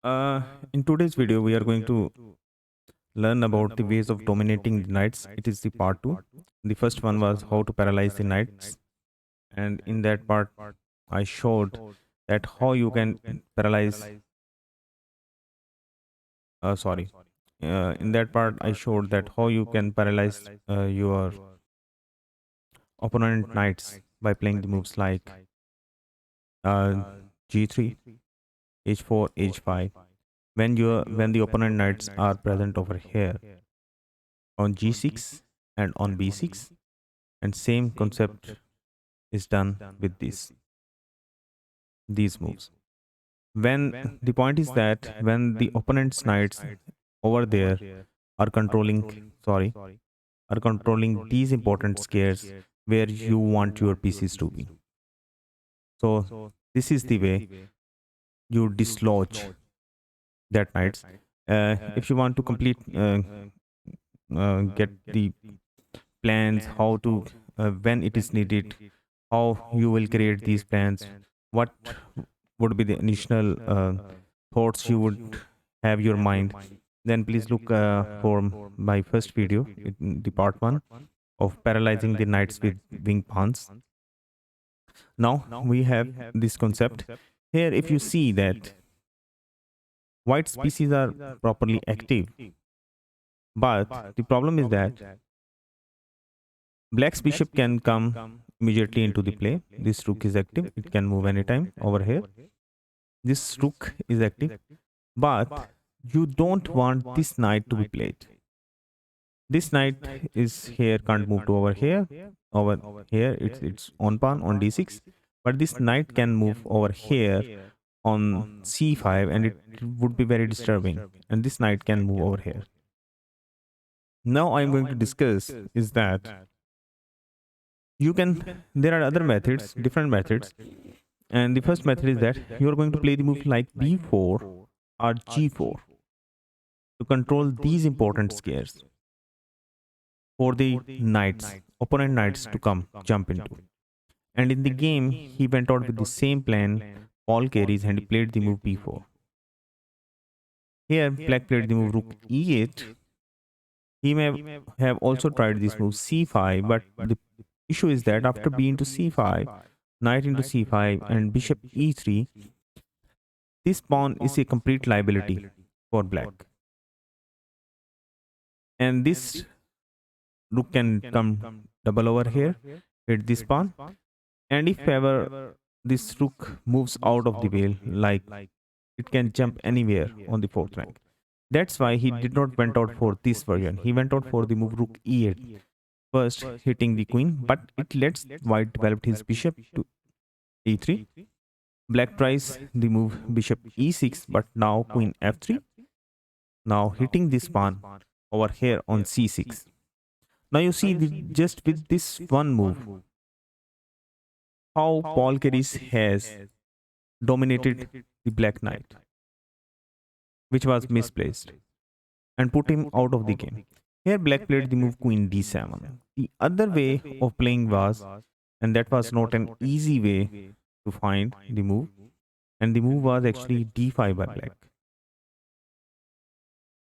Uh, in today's video, we are going to learn about the ways of dominating the knights. It is the part 2. The first one was how to paralyze the knights, and in that part, I showed that how you can paralyze. Sorry, in that part, I showed that how you can paralyze your opponent knights by playing the moves like uh, G3, H4, H5. When the opponent knights are present over here on G6 and on B6, and same concept is done with these moves. When the point is that when the opponent's knights over there are sorry controlling these important squares where you want your pieces to be. So this is the way you dislodge that knights. If you want to complete get the plans how to when it is needed, how you will create these plans, what would be the initial thoughts you would have your mind, then please look for my first video in the part 1 of paralyzing the knights with wing pawns. Now we have this concept here. If you see that white species are properly active, but the problem is that black's bishop can come immediately into the play. This rook is active, it can move anytime over here. This rook is active, but you don't want this knight to be played. This knight is here, can't move to over here. Over here, it's on pawn on d6, but this knight can move over here on c5, and it would be very disturbing. And this knight can move over here. Now I'm going to discuss is that you can. There are other methods, different methods, and the first method is that you are going to play the move like b4 or g4 to control these important squares for the knights, opponent knights to come jump into. And in the game, he went out with the same plan, Paul Keres, and he played the move b4. Here, black played the move rook e8. He may have also tried this move c5, but the issue is that after b into c5, knight into c5, and bishop e3, this pawn is a complete liability for black. And this rook can come double over here, hit this pawn, and if ever this rook moves out of the way, like it can jump anywhere on the fourth rank. That's why he did not went out for this version. He went out for the move rook e8, first hitting the queen, but it lets white develop his bishop to e3. Black tries the move bishop e6, but now queen f3. Now hitting this pawn over here on c6. Now you see just with this one move, how Paul Keres has dominated the black knight, which was misplaced, and put him out of the game. Here black played the move queen d7. The other way of playing was, and that was not an easy way to find the move, and the move was actually d5 by black.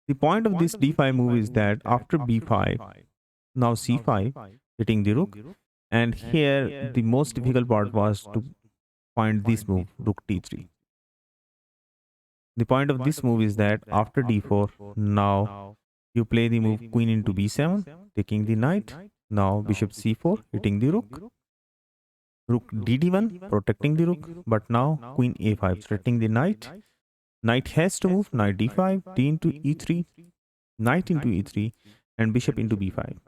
The point of this d5 move is that after b5, now c5, hitting the rook, and here the most difficult part was to find this move, rook t3. The point of this move is that after d4, now you play the move queen into b7, taking the knight. Now bishop c4, hitting the rook. Rook dd1, protecting the rook. But now queen a5, threatening the knight. Knight has to move, knight d5, d into e3, knight into e3, and bishop into b5.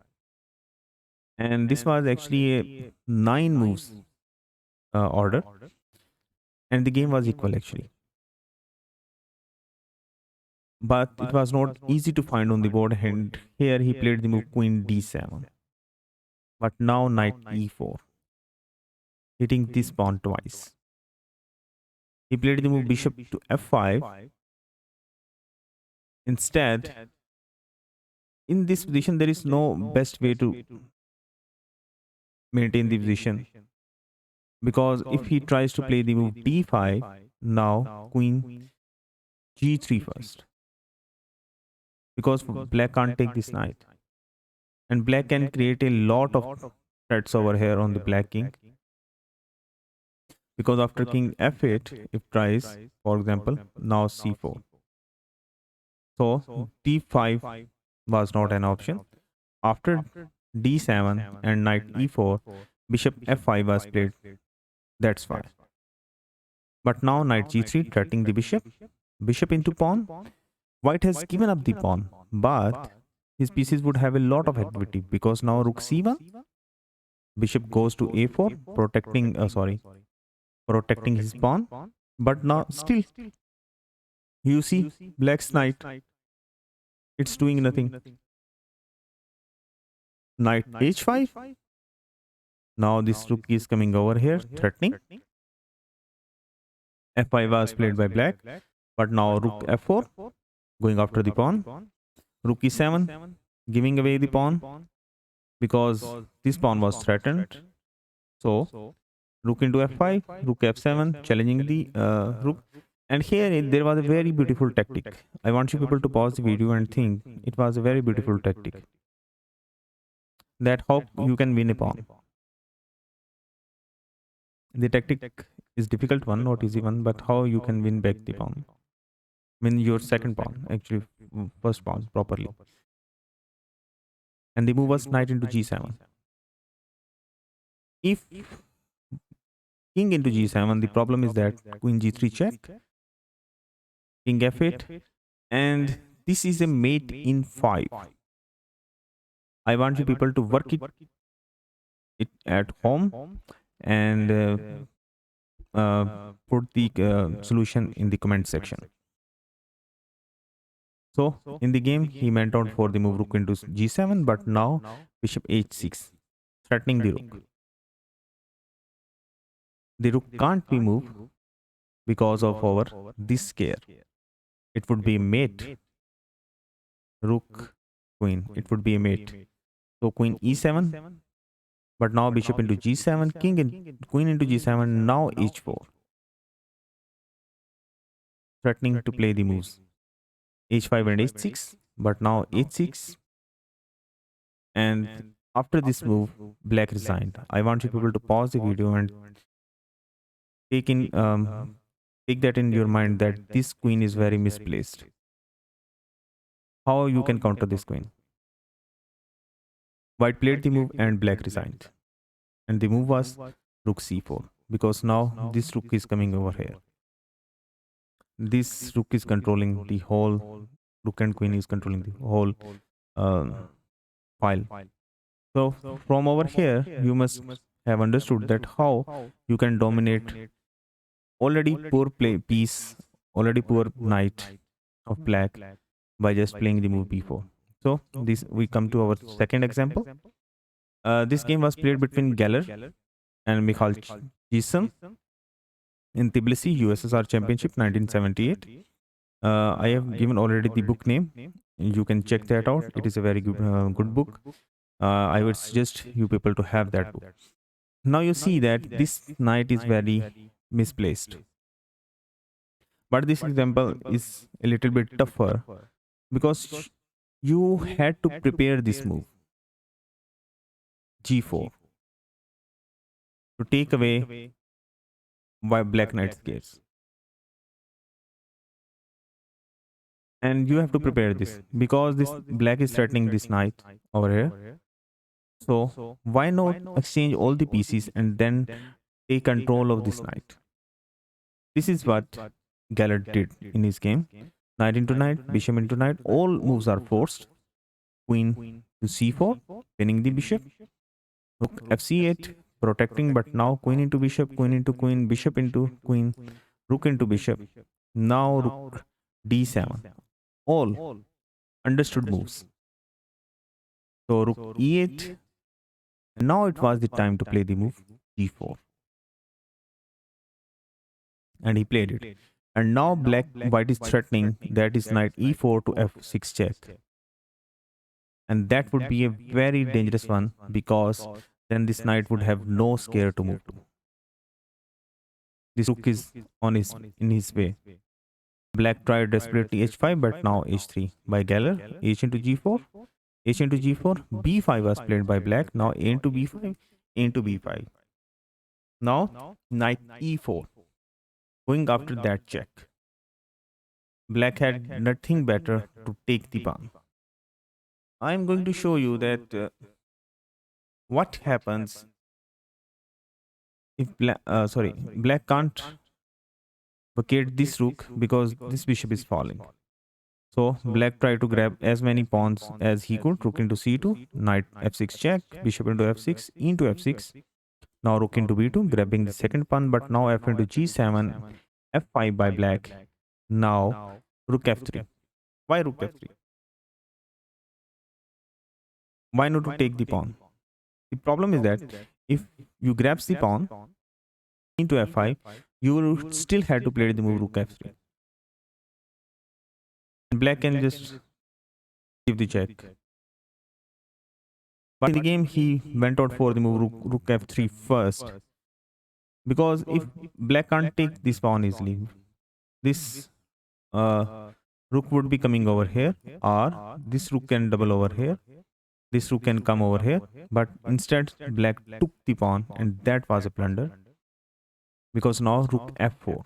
And this was actually a 9 moves order, and the game was equal actually. But it was not easy to find on the board, and here he played the move queen d7. But now knight e4, hitting this pawn twice. He played the move bishop to f5. Instead, in this position, there is no best way to maintain the position, because if he tries to play the move d5, now queen g3 first, because black can't take this knight, and black can create a lot of threats over here on the black king, because after king f8, if tries, for example, now c4, so d5 was not an option. After d7 and knight e4, bishop f5 was played. That's why. But now knight g3 threatening the bishop, bishop into pawn. White has given up the pawn, but his pieces would have a lot of activity, because now rook c1, bishop goes to a4, protecting his pawn. But now still, you see, black's knight, it's doing nothing. Knight h5. Now this rook is coming over here, threatening. f5 was played by black, but now rook f4, going after the pawn. Rook e7, giving away the pawn, because this pawn was threatened. So rook into f5, rook f7, challenging the rook. And here there was a very beautiful tactic. I want you people to pause the video and think. It was a very beautiful tactic. That how you can win a pawn. The tactic is difficult one, not easy one, but how you can win back the pawn. Win your second pawn, actually first pawn properly. And the move was knight into g7. If king into g7, the problem is that queen g3 check, king f8, and this is a mate in 5. I want you people to work it at home and put the solution in the comment section. So in the game, he went out for the move rook into g7, but now bishop h6, threatening the rook. The rook can't be moved because of our this scare. It would be a mate. Rook, queen. It would be a mate. So queen e7, but now bishop into g7, queen into g7, now h4, threatening to play the moves h5 and h6, but now h6. And after this move, black resigned. I want you people to pause the video and take that in your mind that this queen is very misplaced. How you can counter this queen? White played the move and black resigned. And the move was rook c4, because now this rook is coming over here. This rook is controlling the whole, rook and queen is controlling the whole file. So from over here, you must have understood that how you can dominate already poor piece, already poor knight of black by just playing the move b4. So this we come to our second example. This game was played between Galler and Mikhal Cheesum in Tbilisi, USSR Championship 1978. I have given already the book name. You can check that out. It is a very good book. I would suggest you people to have that book. Now you see that this knight is very misplaced. But this example is a little bit tougher, because you had to prepare this move g4 to take away why black knight's gates. And you have to prepare this, because this black is threatening this knight over here. So why not exchange all the pieces and then take control of this knight? This is what Gallard did in his game. Knight into knight, bishop into knight, all moves are forced. Queen to c4, pinning the bishop. Rook fc8, protecting, but now queen into bishop, queen into queen, bishop into queen, rook into bishop. Now rook d7. All understood moves. So rook e8. Now it was the time to play the move g4. And he played it. And now white is threatening, that is knight e4 to f6 check. And that would be a very dangerous one, because then this knight would have no scare to move to. This rook is in his way. Black tried desperately h5, but now h3 by Galler. H into g4, h into g4, b5 was played by black. Now a into b5, a into b5. Now knight e4, going after that check. Black had nothing better to take the pawn. I am going to show you that what happens if black can't vacate this rook because this bishop is falling. So black tried to grab as many pawns as he could. Rook into c2, knight f6 check, bishop into f6, e into f6. Now rook into b2, grabbing the second pawn, but now f into g7, f5 by black. Now rook f3. Why rook f3? Why not to take the pawn? The problem is that if you grab the pawn into f5, you will still have to play the move rook f3. And black can just give the check. But in the game, he went out for the move rook f3 first. Because if black can't take this pawn easily, this rook would be coming over here, or this rook can double over here. This rook can come over here, but instead black took the pawn, and that was a blunder. Because now rook f4,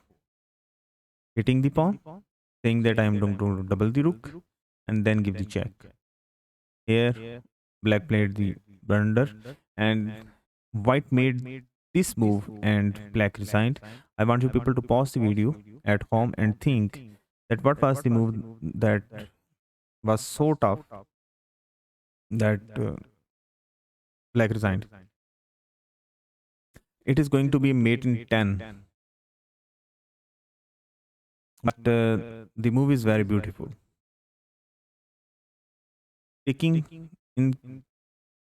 hitting the pawn, saying that I am going to double the rook, and then give the check. Here, black played the blunder, and white made this move, and black resigned. I want you people to pause the video at home and think that what was the move that was so tough that black resigned. It is going to be mate in 10, but the move is very beautiful. Taking in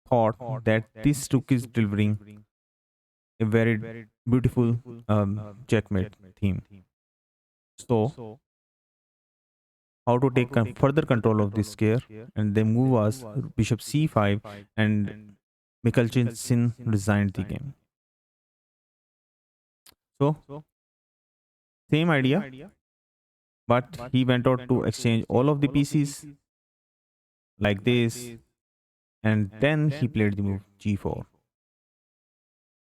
thought that this rook is delivering a very beautiful checkmate theme. So, how to take further control of this square, and the move was bishop c5, and Mikhail resigned the game. So, same idea, but he went out to exchange all of the pieces like this, and then he played the move g4,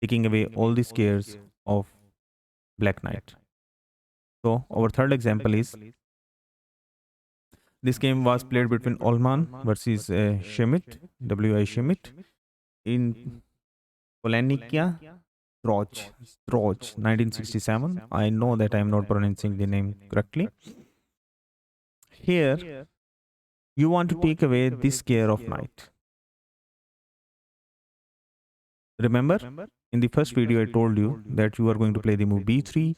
taking away all the squares of black knight. So, our third example is this game was played between Olman versus Schmidt, W.I. Schmidt, in Polanikia Stroch, 1967. I know that I am not pronouncing the name correctly. Here, you want to take away this square of knight. Remember, in the first video, I told you that you are going to play the move b3,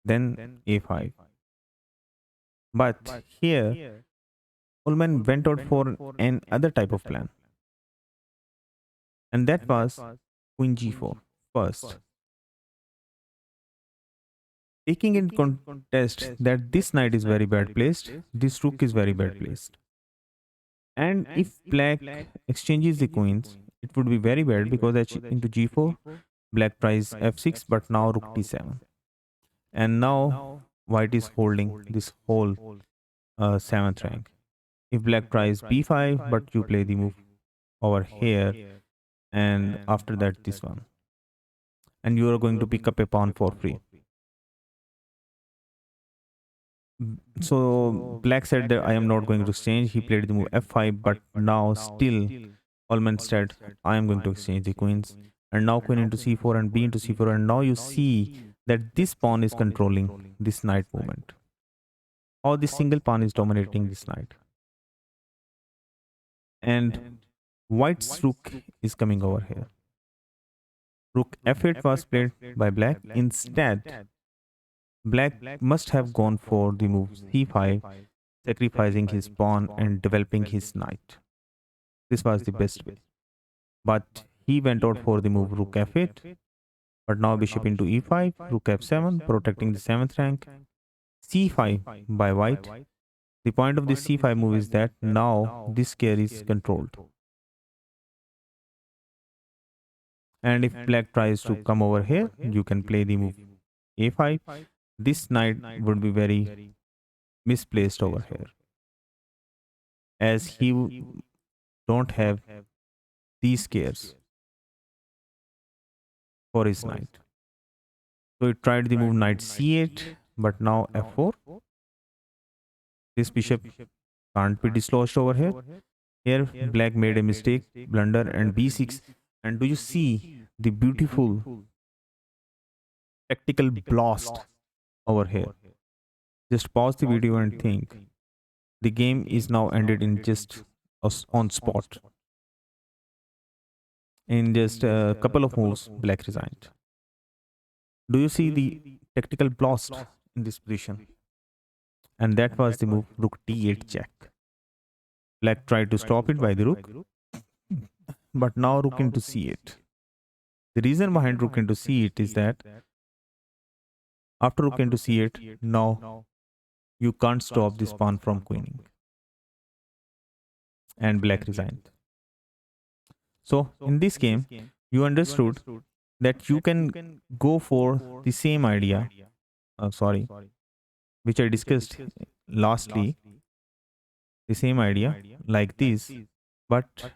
then a5. But here, Ullman went out for an other type of plan, and that was queen g4 first, taking in contest that this knight is very bad placed, this rook is very bad placed, and if black exchanges the queens, it would be very bad because h into g4, black tries f6, but now rook d7, and now white is holding this whole 7th rank. If black tries b5, but you play the move over here, and after that this one, and you are going to pick up a pawn for free. So black said that I am not going to exchange. He played the move f5, but now still Ullman said I am going to exchange the queens, and now queen into c4 and b into c4, and now you see that this pawn is controlling this knight movement. How this single pawn is dominating this knight, and white's rook is coming over here. Rook f8 was played by black. Instead, black must have gone for the move c5, sacrificing his pawn and developing his knight. This was the best way. But he went out for the move rook f8, but now bishop into e5, rook f7, protecting the 7th rank, c5 by white. The point of this c5 move is that now this square is controlled. And if black tries to come over here, you can play the move a5. This knight would be very misplaced over here, as he don't have these squares for his knight. So he tried the move knight c8, but now f4. This bishop can't be dislodged over here. Here black made a mistake, blunder, and b6. And do you see the beautiful tactical blast over here? Just pause the video and think. The game is now ended in just on spot. In just a couple of moves, black resigned. Do you see the tactical blast in this position? And that was the move rook d8 check. Black tried to stop it by the rook, but now rook into c8. The reason behind rook into c8 is that after rook into c8, now you can't stop this pawn from queening. And black resigned. So in this game, you understood that you can go for the same idea, which I discussed lastly, the same idea like this, but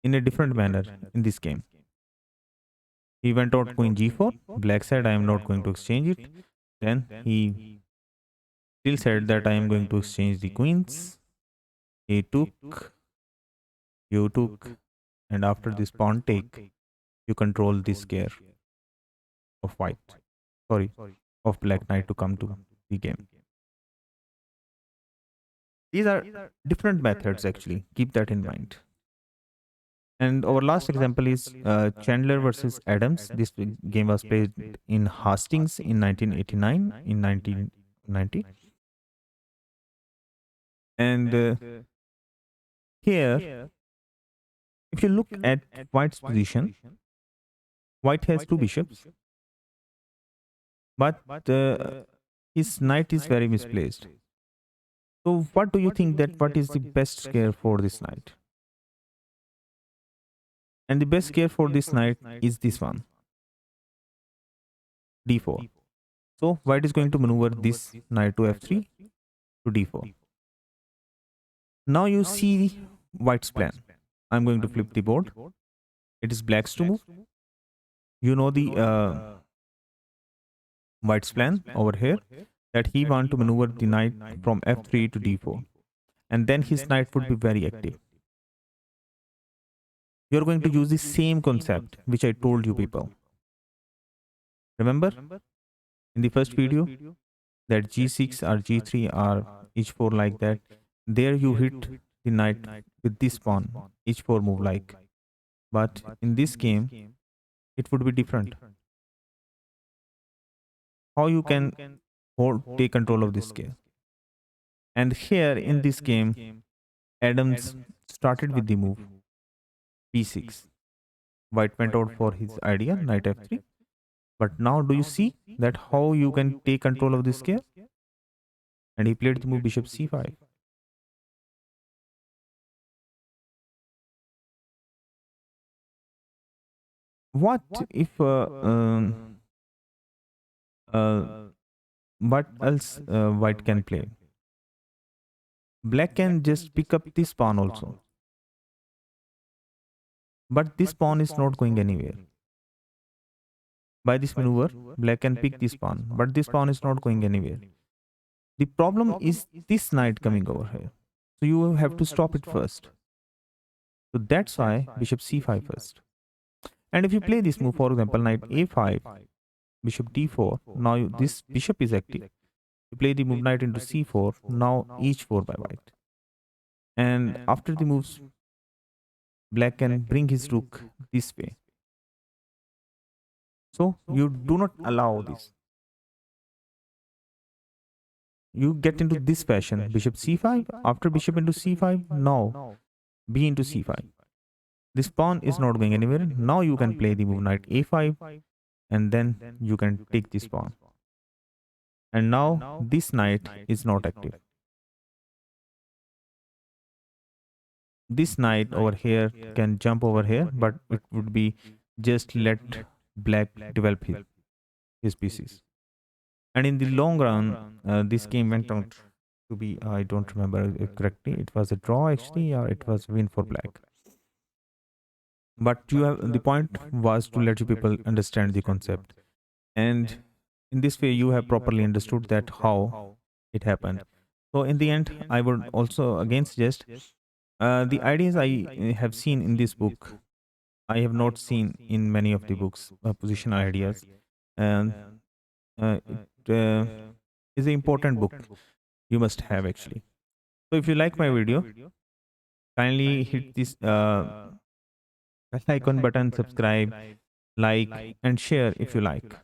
in a different manner in this game. He went out queen g4. Black said, I am not going to exchange it. Then he still said that I am going to exchange the queens. He took, you took, and after this pawn take, you control this square of white. Of black knight to come to the game. These are different methods actually. Keep that in mind. And our last example is Chandler versus Adams. This game was played in Hastings in 1989, in 1990. And here, if you look at white's position, white has two bishops, but his knight is very misplaced. So what do you think that what is the best square for this knight? And the best square for this knight is this one, d4. So white is going to maneuver this knight to f3 to d4. Now you see white's plan. I'm going to flip the board. It is black's to move. You know the white's plan over here, that he want to maneuver the knight from f3 to d4. And then his knight would be very active. You're going to use the same concept which I told you people. Remember in the first video that g6 or g3 or h4 like that, there you hit the knight with this pawn, h4 move like. But in this game, it would be different. How you can take control of this square. And here in this game, Adams started with the move b6. White went out for his idea, knight f3. But now do you see that how you can take control of this square? And he played the move bishop c5. What if what else white can play? Black can just pick up this pawn also. But this pawn is not going anywhere. By this maneuver, black can pick this pawn, but this pawn is not going anywhere. The problem is this knight coming over here. So you have to stop it first. So that's why bishop c5 first. And if you play this move, for example, knight a5, bishop d4, now this bishop is active. You play the move knight into c4, now h4 by white. And after the moves, black can bring his rook this way. So you do not allow this. You get into this fashion, bishop c5, after bishop into c5, now b into c5. This pawn is not going anywhere. Now you can play the move knight a5, and then you can take this pawn. And now this knight is not active. This knight over here can jump over here, but it would be just let black develop his pieces. And in the long run, this game went out to be, I don't remember correctly. It was a draw actually, or it was win for black. But you have, the point was to let you people understand the concept, and in this way you have properly understood that how it happened. So in the end, I would also again suggest the ideas I have seen in this book, I have not seen in many of the books, positional ideas, and it is an important book you must have actually. So if you like my video, kindly hit this bell icon button, subscribe, like, and share if you like.